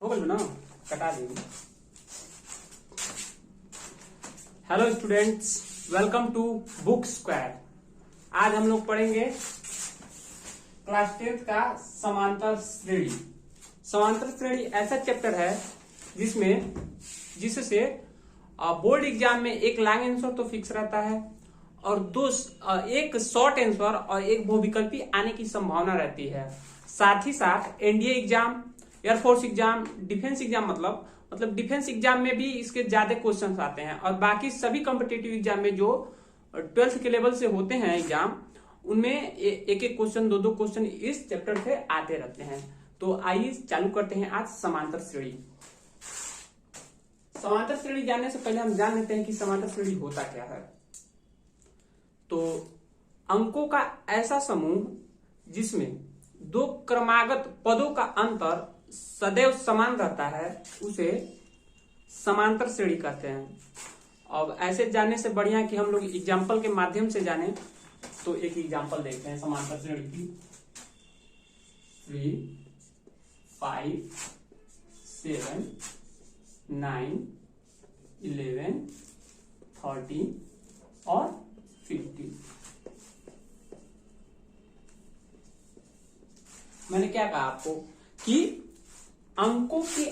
हो गल ना, कटा देंगे। Hello students, welcome to Book Square. आज हम लोग पढ़ेंगे क्लास 10th का समांतर श्रेणी। समांतर श्रेणी ऐसा चैप्टर है जिससे बोर्ड एग्जाम में एक लॉन्ग आंसर तो फिक्स रहता है और एक शॉर्ट आंसर और एक बहुविकल्पी आने की संभावना रहती है। साथ ही साथ NDA exam, air force exam, defence exam मतलब डिफेंस एग्जाम में भी इसके ज्यादा क्वेश्चंस आते हैं और बाकी सभी कॉम्पिटिटिव एग्जाम में जो 12th के लेवल से होते हैं एग्जाम, उनमें एक एक क्वेश्चन, दो क्वेश्चन इस चैप्टर से आते रहते हैं। तो आइए चालू करते हैं आज समांतर श्रेणी। समांतर श्रेणी जानने से पहले हम जान लेते हैं कि समांतर श्रेणी होता क्या है। तो अंकों का ऐसा समूह जिसमें दो क्रमागत पदों का अंतर सदैव समान रहता है उसे समांतर श्रेणी कहते हैं। अब ऐसे जानने से बढ़िया कि हम लोग एग्जाम्पल के माध्यम से जाने, तो एक एग्जाम्पल देखते हैं समांतर श्रेणी की। 3, 5, 7, 9, 11, 13 और 15। मैंने क्या कहा आपको कि अंकों की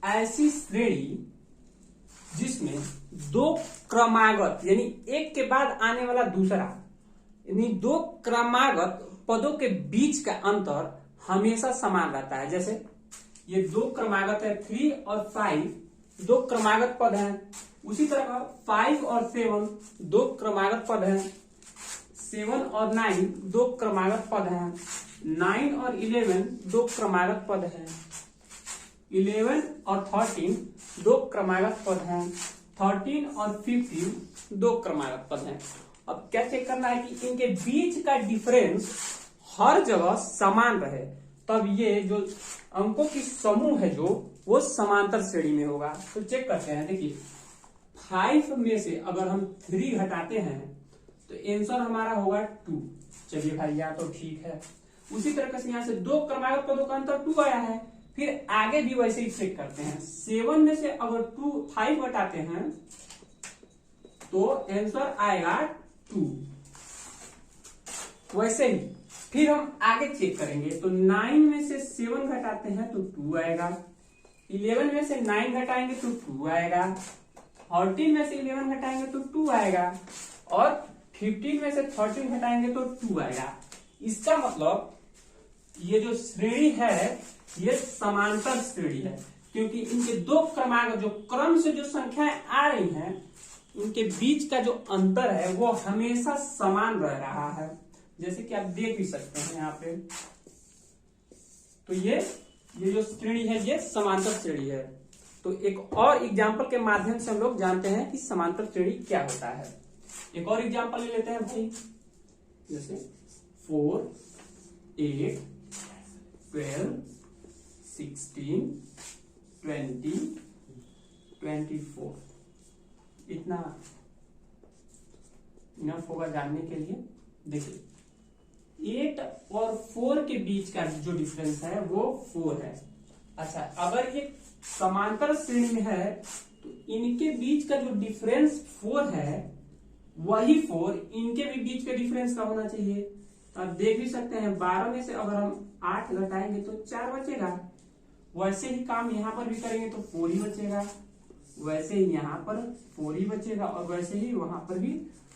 ऐसी श्रेणी जिसमें दो क्रमागत यानी एक के बाद आने वाला दूसरा यानी दो क्रमागत पदों के बीच का अंतर हमेशा समान रहता है। जैसे ये दो क्रमागत है, 3 और 5 दो क्रमागत पद हैं। उसी तरह 5 और 7 दो क्रमागत पद हैं। 7 और 9 दो क्रमागत पद हैं। 9 और 11 दो क्रमागत पद हैं। 11 और 13 दो क्रमागत पद हैं। 13 और 15 दो क्रमागत पद हैं। अब क्या चेक करना है कि इनके बीच का डिफरेंस हर जगह समान रहे, तब ये जो अंकों की समूह है जो वो समांतर श्रेणी में होगा। तो चेक करते हैं। देखिए 5 में से अगर हम 3 घटाते हैं तो आंसर हमारा होगा 2। चलिए भाई, या तो ठीक है। उसी तरह से यहाँ से दो क्रमागत पदों का अंतर 2 आया है। फिर आगे भी वैसे ही चेक करते हैं। 7 में से अगर 5 घटाते हैं तो आंसर आएगा 2। वैसे ही फिर हम आगे चेक करेंगे तो 9 में से 7 घटाते हैं तो 2 आएगा। 11 में से 9 घटाएंगे तो 2 आएगा। 14 में से 11 घटाएंगे तो 2 आएगा और 15 में से 13 घटाएंगे तो 2 आएगा। इसका मतलब ये जो श्रेणी है ये समांतर श्रेणी है, क्योंकि इनके दो क्रमागत जो क्रम से जो संख्याएं आ रही हैं उनके बीच का जो अंतर है वो हमेशा समान रह रहा है। जैसे कि आप देख भी सकते हैं यहाँ पे। तो ये जो श्रेणी है ये समांतर श्रेणी है। तो एक और एग्जाम्पल के माध्यम से हम लोग जानते हैं कि समांतर श्रेणी क्या होता है। एक और एग्जाम्पल ले लेते हैं भाई। जैसे 4, 8, 12, 16, 20, 24। इतना इनफ होगा जानने के लिए। देखिए 8 और 4 के बीच का जो डिफरेंस है वो 4 है। अच्छा, अगर ये समांतर श्रेणी में है तो इनके बीच का जो डिफरेंस 4 है वही 4 इनके भी बीच का डिफरेंस का होना चाहिए। तो आप देख भी सकते हैं 12 में से अगर हम 8 घटाएंगे तो 4 बचेगा। वैसे ही काम यहाँ पर भी करेंगे तो 4 ही बचेगा। वैसे ही यहाँ पर 4 ही बचेगा और वैसे ही वहां पर भी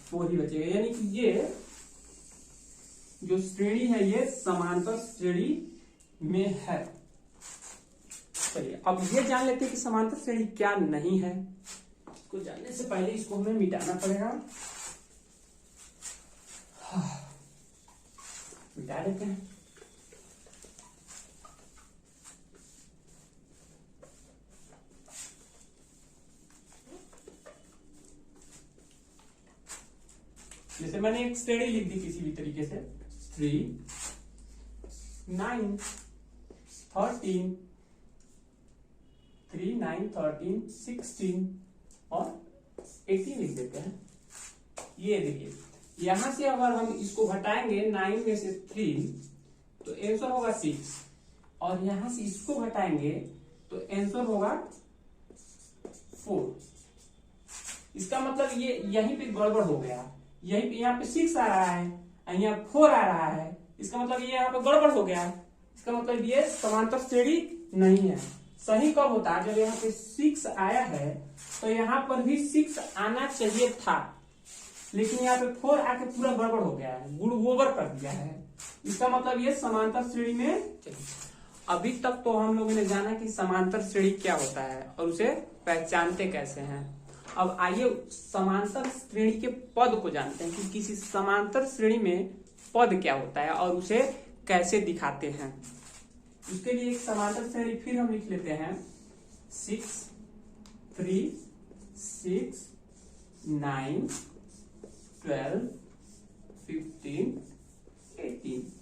4 ही बचेगा। यानी कि ये जो श्रेणी है ये समांतर श्रेणी में है। चलिए अब ये जान लेते हैं कि समांतर श्रेणी क्या नहीं है। इसको जानने से पहले इसको हमें मिटाना पड़ेगा। मिटा देते हैं। जैसे मैंने एक श्रेणी लिख दी किसी भी तरीके से, 3, 9, 13, 3, 9, 13, 16 और 18 लिख देते हैं। ये देखिए यहां से अगर हम इसको घटाएंगे 9 में से 3 तो आंसर होगा 6 और यहां से इसको घटाएंगे तो आंसर होगा 4। इसका मतलब ये यहीं पे गड़बड़ हो गया, यहीं पे यहाँ पे 6 आ रहा है, यहाँ 4 आ रहा है, इसका मतलब ये यहाँ पे गड़बड़ हो गया। इसका मतलब ये समांतर श्रेणी नहीं है। सही कब होता है? जब यहाँ पे 6 आया है तो यहाँ पर भी 6 आना चाहिए था, लेकिन यहाँ पे 4 आके पूरा गड़बड़ हो गया है, गुड़ गोबर कर दिया है। इसका मतलब ये समांतर श्रेणी में। अभी तक तो हम लोगों ने जाना कि समांतर श्रेणी क्या होता है और उसे पहचानते कैसे हैं। अब आइए समांतर श्रेणी के पद को जानते हैं कि किसी समांतर श्रेणी में पद क्या होता है और उसे कैसे दिखाते हैं। उसके लिए एक समांतर श्रेणी फिर हम लिख लेते हैं 6 3 6 9 12 15 18।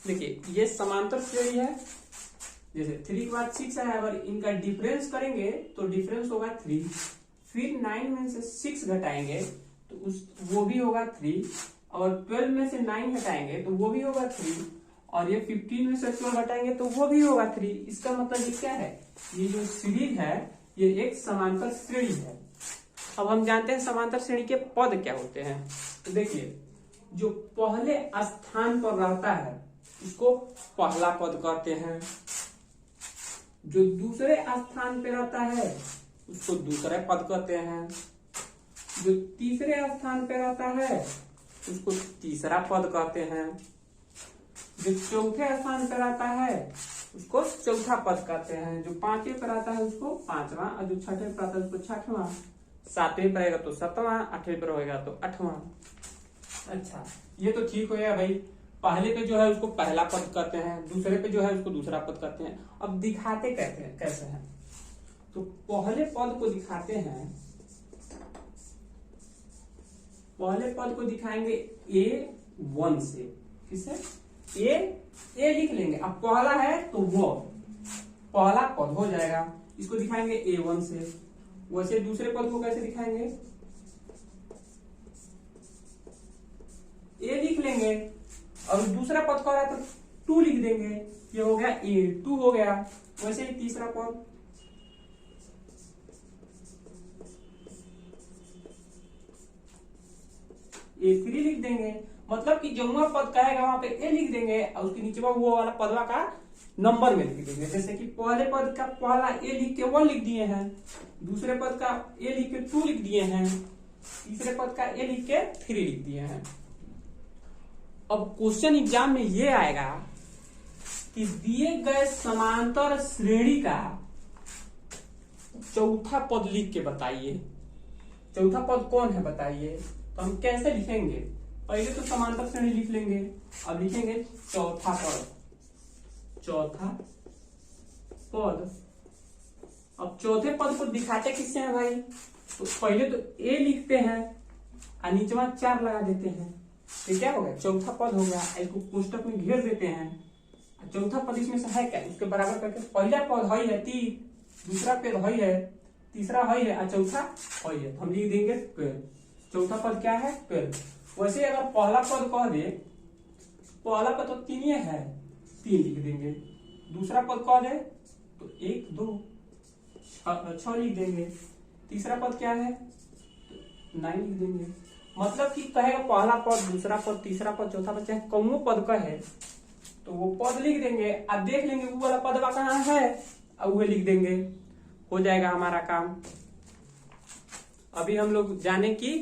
देखिए ये समांतर श्रेणी है। जैसे 3 के बाद 6 है, अगर इनका डिफरेंस करेंगे तो डिफरेंस होगा 3, फिर 9 में से 6 घटाएंगे तो वो भी होगा 3, और 12 में से 9 घटाएंगे तो वो भी होगा 3, और ये 15 में से 12 घटाएंगे तो वो भी होगा 3। इसका मतलब ये क्या है? ये जो सीरीज है ये एक समांतर श्रेणी है। अब हम जानते हैं समांतर श्रेणी के पद क्या होते हैं। तो देखिए जो पहले स्थान पर रहता है उसको पहला पद कहते हैं, जो दूसरे स्थान पे रहता है उसको दूसरे पद कहते हैं, जो तीसरे स्थान पे रहता है उसको तीसरा पद कहते हैं, जो चौथे स्थान पे रहता है उसको चौथा पद कहते हैं, जो पांचवें पे रहता है उसको पांचवा, और जो छठे पे रहता है उसको छठवां, सातवें पे रहेगा तो सातवां, आठवें पे रहेगा तो आठवां। अच्छा ये तो ठीक हो गया भाई। पहले पे जो है उसको पहला पद कहते हैं, दूसरे पे जो है उसको दूसरा पद कहते हैं। अब दिखाते कैसे हैं? तो पहले पद को दिखाते हैं, पहले पद को दिखाएंगे A1 से। किससे? ए लिख लेंगे। अब पहला है तो वो पहला पद हो जाएगा, इसको दिखाएंगे A1 से। वैसे दूसरे पद को कैसे दिखाएंगे? ए लिख लेंगे, और दूसरा पद कह रहा है तो 2 लिख देंगे, ये हो गया A2 हो गया। वैसे ही तीसरा पद A3 लिख देंगे। मतलब कि जो पद कहेगा वहां पे ए लिख देंगे, और उसके नीचे वो वाला पदवा का नंबर में लिख देंगे। जैसे कि पहले पद का पहला ए लिख के 1 लिख दिए हैं, दूसरे पद का ए लिख के 2 लिख दिए हैं, तीसरे पद का ए लिख के 3 लिख दिए हैं। अब क्वेश्चन एग्जाम में ये आएगा कि दिए गए समांतर श्रेणी का चौथा पद लिख के बताइए। चौथा पद कौन है बताइए? तो हम कैसे लिखेंगे? पहले तो समांतर श्रेणी लिख लेंगे, अब लिखेंगे चौथा पद। चौथा पद। अब चौथे पद को दिखाते किससे हैं भाई? तो पहले तो ए लिखते हैं और नीचे 4 लगा देते हैं, तो क्या हो गया? चौथा पद हो गया। इसको कोष्टक में घेर देते हैं। चौथा पद इसमें से है क्या? उसके बराबर करके पहला पद है 3, दूसरा पद है, तीसरा है और चौथा है, हम लिख देंगे 12। चौथा पद क्या है? 12। वैसे अगर पहला पद कह दे, पहला पद तो 3 है, 3 लिख देंगे। दूसरा पद कह दे तो 1 2 6 लिख देंगे। तीसरा पद क्या है? तो 9 लिख देंगे। मतलब कि कहेगा पहला पद, दूसरा पद, तीसरा पद, चौथा पद, चाहे कौनो पद का है तो वो पद लिख देंगे। अब देख लेंगे वो वाला पदवा कहाँ है और वो लिख देंगे, हो जाएगा हमारा काम। अभी हम लोग जाने कि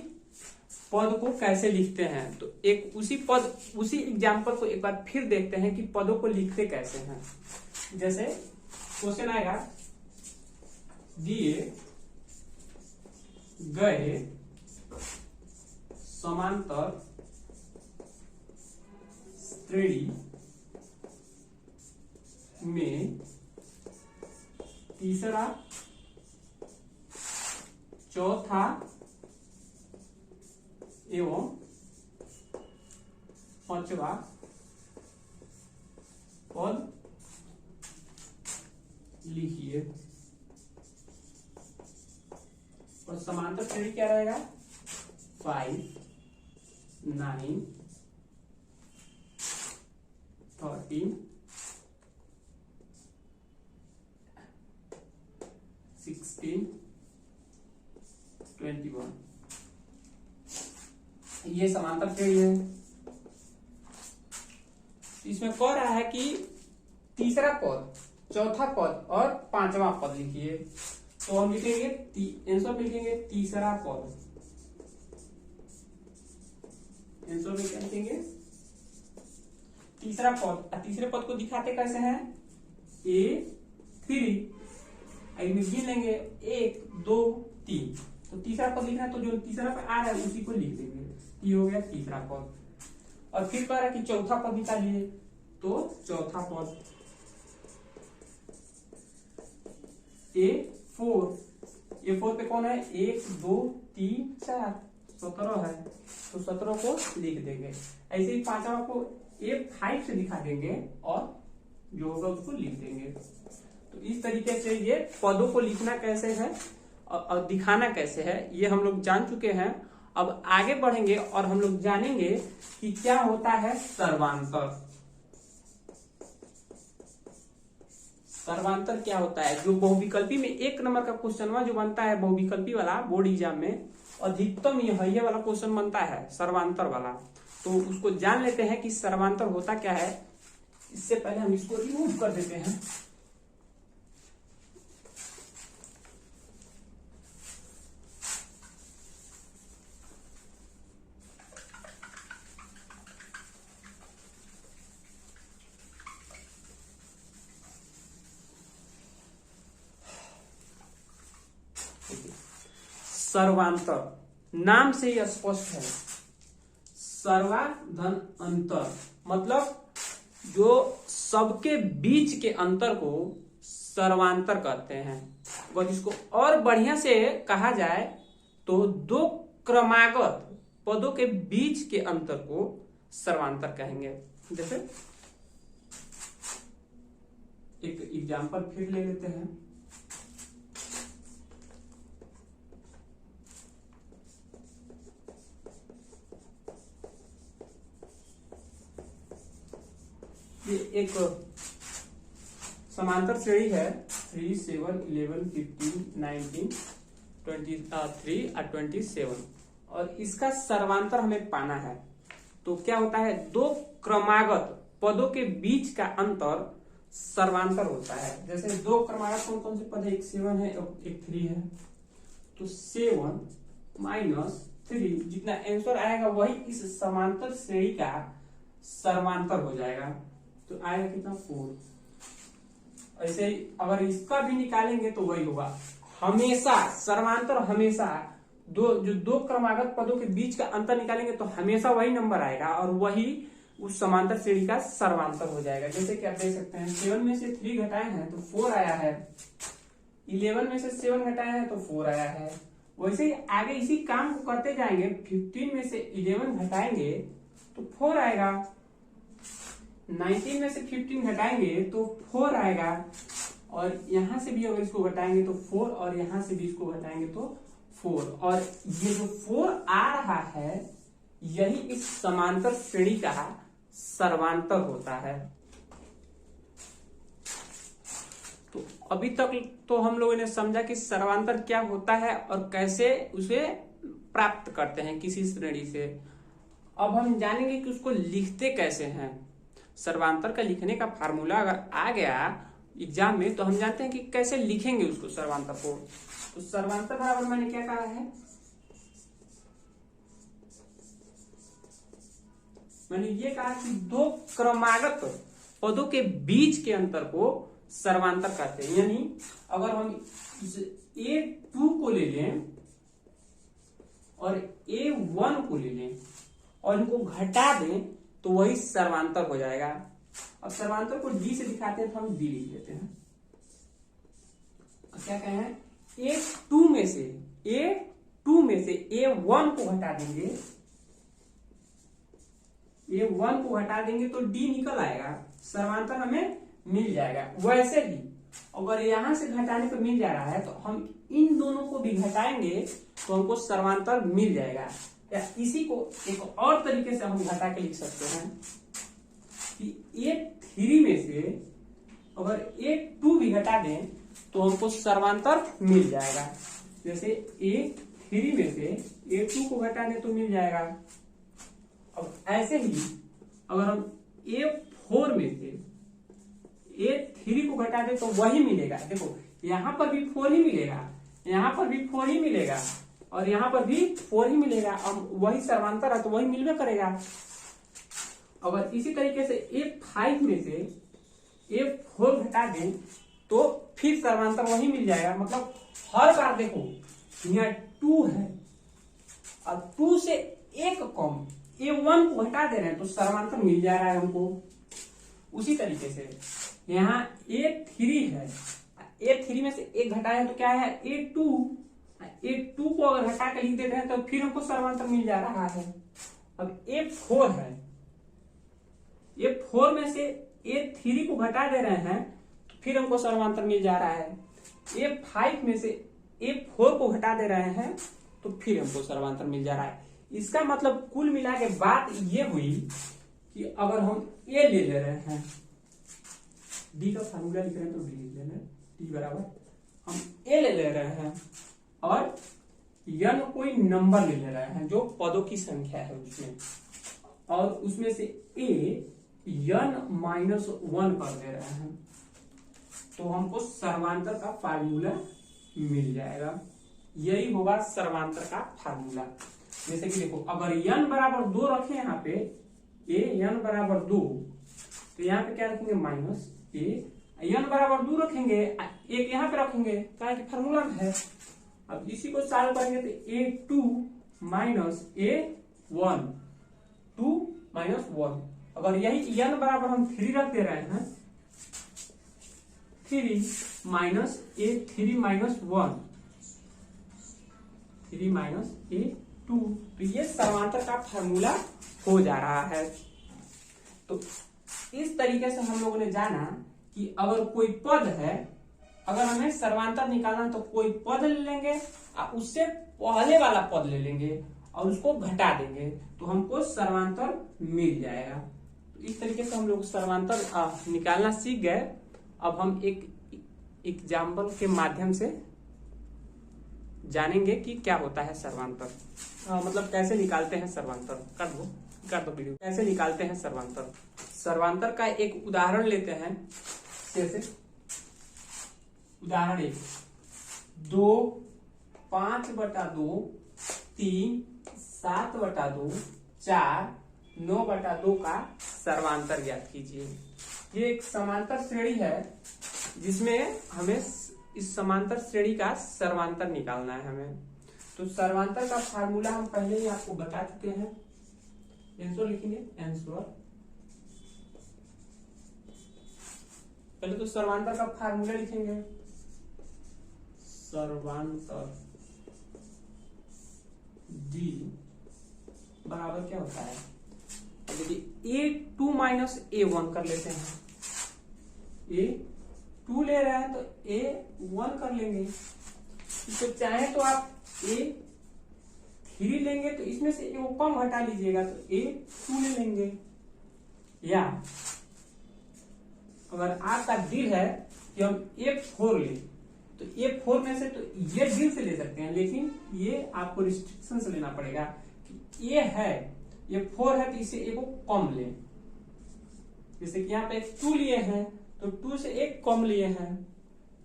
पद को कैसे लिखते हैं। तो एक उसी एग्जाम्पल को एक बार फिर देखते हैं कि पदों को लिखते कैसे हैं। जैसे क्वेश्चन आएगा, दिए गए समांतर श्रेणी में तीसरा, चौथा एवं पांचवा पद लिखिए। और समांतर श्रेणी क्या रहेगा? 5 9 13 16, 21। ये समांतर श्रेणी है। इसमें कह रहा है कि तीसरा पद, चौथा पद और पांचवा पद लिखिए। तो हम लिखेंगे आंसर में लिखेंगे तीसरा पद। आंसर में क्या लिखेंगे? तीसरा पद। तीसरे पद को दिखाते कैसे हैं? A3 में गिन लेंगे 1 2 3। तो तीसरा पद लिखना है, तो जो तीसरा पे आ रहा है उसी को लिख देंगे। ये हो गया तीसरा पद। और फिर कह रहा है कि चौथा पद निकालिए, तो चौथा पद A4 पे कौन है? 1 2 3 4, 17 है, तो 17 को लिख देंगे। ऐसे ही पांचवा को A5 से दिखा देंगे और जो होगा उसको लिख देंगे। तो इस तरीके से ये पदों को लिखना कैसे है और दिखाना कैसे है ये हम लोग जान चुके हैं। अब आगे बढ़ेंगे और हम लोग जानेंगे कि क्या होता है सर्वांतर। सर्वांतर क्या होता है? जो बहुविकल्पी में 1 नंबर का क्वेश्चन जो बनता है बहुविकल्पी वाला बोर्ड एग्जाम में, अधिकतम ये वाला क्वेश्चन बनता है सर्वांतर वाला। तो उसको जान लेते हैं कि सर्वांतर होता क्या है। इससे पहले हम इसको रिमूव कर देते हैं। सर्वांतर नाम से ही स्पष्ट है। सर्वा धन अंतर, मतलब जो सबके बीच के अंतर को सर्वांतर कहते हैं। अगर इसको और बढ़िया से कहा जाए तो दो क्रमागत पदों के बीच के अंतर को सर्वांतर कहेंगे। जैसे एक एग्जांपल फिर ले लेते हैं। ये एक समांतर श्रेणी है 3 7 11 15 19 23 और 27, और इसका सर्वांतर हमें पाना है। तो क्या होता है? दो क्रमागत पदों के बीच का अंतर सर्वांतर होता है। जैसे दो क्रमागत कौन कौन से पद है? एक 7 है और एक 3 है। तो 7 माइनस 3 जितना आंसर आएगा वही इस समांतर श्रेणी का सर्वांतर हो जाएगा। तो आएगा कितना? 4। ऐसे ही अगर इसका भी निकालेंगे तो वही होगा। हमेशा सर्वांतर, हमेशा दो क्रमागत पदों के बीच का अंतर निकालेंगे तो हमेशा वही नंबर आएगा और वही उस समांतर श्रेणी का सर्वांतर हो जाएगा। जैसे कि आप देख सकते हैं 7 में से 3 घटाए हैं तो 4 आया है, 11 में से 7 घटाए हैं तो 4 आया है। वैसे ही आगे इसी काम को करते जाएंगे। 15 में से 11 घटाएंगे तो 4 आएगा, 19 में से 15 घटाएंगे तो 4 आएगा, और यहां से भी अगर इसको घटाएंगे तो 4, और यहां से भी इसको घटाएंगे तो 4। और ये जो 4 आ रहा है यही इस समांतर श्रेणी का सर्वांतर होता है। तो अभी तक तो हम लोगों ने समझा कि सर्वांतर क्या होता है और कैसे उसे प्राप्त करते हैं किसी श्रेणी से। अब हम जानेंगे कि उसको लिखते कैसे हैं। सर्वांतर का लिखने का फार्मूला अगर आ गया एग्जाम में तो हम जानते हैं कि कैसे लिखेंगे उसको सर्वांतर को। तो सर्वांतर बराबर मैंने क्या कहा है? मैंने ये कहा कि दो क्रमागत पदों के बीच के अंतर को सर्वांतर कहते हैं। यानी अगर हम इस A2 को ले लें और A1 को ले लें और इनको घटा दें तो वही सर्वांतर हो जाएगा। अब सर्वांतर को D से दिखाते हैं तो हम D लिख लेते हैं। क्या कहें? A2 में से A1 को घटा देंगे, A1 को घटा देंगे तो D निकल आएगा, सर्वांतर हमें मिल जाएगा। वैसे ही अगर यहां से घटाने पर मिल जा रहा है तो हम इन दोनों को भी घटाएंगे तो हमको सर्वांतर मिल जाएगा। या इसी को एक और तरीके से हम घटा के लिख सकते हैं कि A3 में से अगर A2 भी घटा दें तो हमको सर्वांतर मिल जाएगा। जैसे A3 में से A2 को घटा दें तो मिल जाएगा। अब ऐसे ही अगर हम A4 में से A3 को घटा दें तो वही मिलेगा। देखो यहां पर भी 4 ही मिलेगा, यहां पर भी 4 ही मिलेगा और यहां पर भी 4 ही मिलेगा। अब वही सर्वांतर है तो वही मिलवे करेगा। अगर इसी तरीके से A5 में से A4 घटा दें तो फिर सर्वांतर वही मिल जाएगा। मतलब हर बार देखो यहाँ 2 है और 2 से एक कम A1 को घटा दे रहे हैं तो सर्वांतर मिल जा रहा है हमको। उसी तरीके से यहाँ A3 है, A3 में से एक घटाए तो क्या है A2 को अगर हटा के लिख देते हैं तो फिर हमको सर्वांतर मिल जा रहा है। अब A4 है, A4 में से A3 को घटा दे रहे हैं तो फिर हमको सर्वांतर मिल जा रहा है। A5 में से A4 को घटा दे रहे हैं तो फिर हमको सर्वांतर मिल जा रहा है। इसका मतलब कुल मिला के बात ये हुई कि अगर हम A ले रहे हैं, D का फार्मूला लिख रहे हैं तो D लिख लेना, D बराबर हम A ले रहे हैं और n कोई नंबर ले रहे हैं जो पदों की संख्या है उसमें, और उसमें से A n-1 कर दे रहे हैं तो हमको सर्वांतर का फार्मूला मिल जाएगा। यही होगा सर्वांतर का फार्मूला। जैसे कि देखो अगर n बराबर 2 रखें यहाँ पे n बराबर 2 तो यहाँ पे क्या रखेंगे -a, n बराबर 2 रखेंगे एक यहाँ पे रखेंगे क्या कि फार्मूला है। अब इसी को सॉल्व करेंगे तो A2 माइनस A1, 2 माइनस 1। अगर यही n बराबर हम 3 रख दे रहे हैं, 3 minus A3 minus 1, 3 minus A2, तो ये सर्वांतर का फार्मूला हो जा रहा है। तो इस तरीके से हम लोगों ने जाना कि अगर कोई पद है, अगर हमें सर्वांतर निकालना तो कोई पद ले लेंगे और उससे पहले वाला पद ले लेंगे और उसको घटा देंगे तो हमको सर्वांतर मिल जाएगा। तो इस तरीके से हम लोग सर्वांतर निकालना सीख गए। अब हम एक एग्जाम्पल के माध्यम से जानेंगे कि क्या होता है सर्वांतर, मतलब कैसे निकालते हैं सर्वांतर। कर दो वीडियो, कैसे निकालते हैं सर्वांतर। सर्वांतर का एक उदाहरण लेते हैं। जैसे उदाहरण 1, 2 5/2, 3 7/2, 4 9/2 का सर्वांतर ज्ञात कीजिए। ये एक समांतर श्रेणी है जिसमें हमें इस समांतर श्रेणी का सर्वांतर निकालना है हमें। तो सर्वांतर का फार्मूला हम पहले ही आपको बता चुके हैं। आंसर लिखेंगे, आंसर पहले तो सर्वांतर का फार्मूला लिखेंगे। सर्वांतर D बराबर क्या होता है, देखिए A2 माइनस A1 कर लेते हैं। A2 ले रहे हैं तो A1 कर लेंगे। तो चाहे तो आप A3 लेंगे तो इसमें से वो कम हटा लीजिएगा तो A2 ले लेंगे। या अगर आपका दिल है कि हम A4 ले तो A4 में से तो ये दिल से ले सकते हैं, लेकिन ये आपको रिस्ट्रिक्शन से लेना पड़ेगा कि ये है, ये 4 है तो इसे एक को कम ले। जैसे कि यहाँ पे 2 लिए हैं तो 2 से एक कम लिए हैं।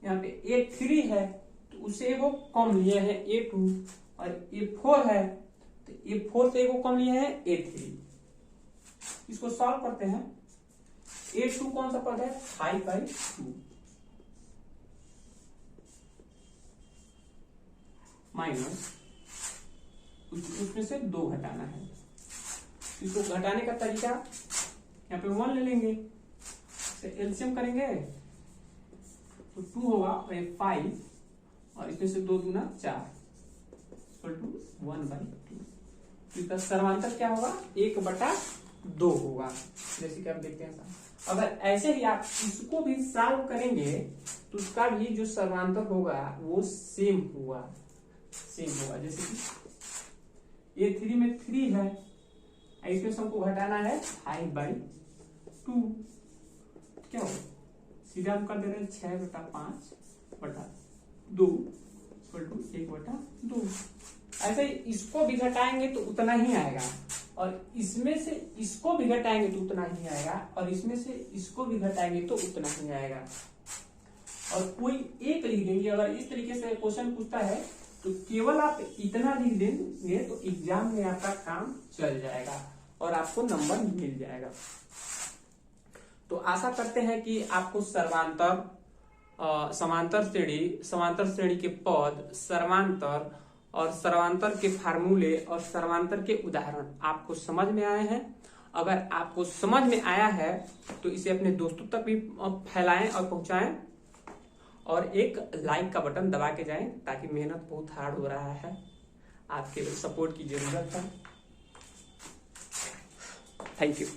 यहाँ पे A3 है तो उससे एक को कम लिए हैं A2, और A4 है तो A4 से एक को कम लिए हैं A3। इसको सॉल्व करते हैं। A2 कौन सा पद है, 5/2 माइनस उसमें से 2 घटाना है। इसको घटाने का तरीका यहाँ पे 1 ले लेंगे, एलसीएम करेंगे तो 2 होगा और 5 और इसमें से 2 दूना 4 = 1/2। इसका सर्वांतर क्या होगा, 1/2 होगा। जैसे कि आप देखते हैं। अगर ऐसे ही आप इसको भी सॉल्व करेंगे तो उसका भी जो सर्वांतर होगा वो सेम होगा। जैसे कि A3 में 3 है, इसमें हमको घटाना है 5/2। क्या होगा, सीधा हम कर दे रहे हैं 6/5/2 2 इक्वल टू 1/2। ऐसे इसको भी घटाएंगे तो उतना ही आएगा, और इसमें से इसको भी घटाएंगे तो उतना ही आएगा, और इसमें से इसको भी घटाएंगे तो उतना ही आएगा। और कोई एक लिख देंगे। अगर इस तरीके से क्वेश्चन पूछता है तो केवल आप इतना लिख देंगे तो एग्जाम में आपका काम चल जाएगा और आपको नंबर मिल जाएगा। तो आशा करते हैं कि आपको समांतर श्रेणी के पद, सर्वांतर और सर्वांतर के फार्मूले और सर्वांतर के उदाहरण आपको समझ में आए हैं। अगर आपको समझ में आया है तो इसे अपने दोस्तों तक भी फैलाएं और पहुंचाएं, और एक लाइक का बटन दबा के जाएं, ताकि मेहनत बहुत हार्ड हो रहा है, आपके सपोर्ट की जरूरत है। Thank you.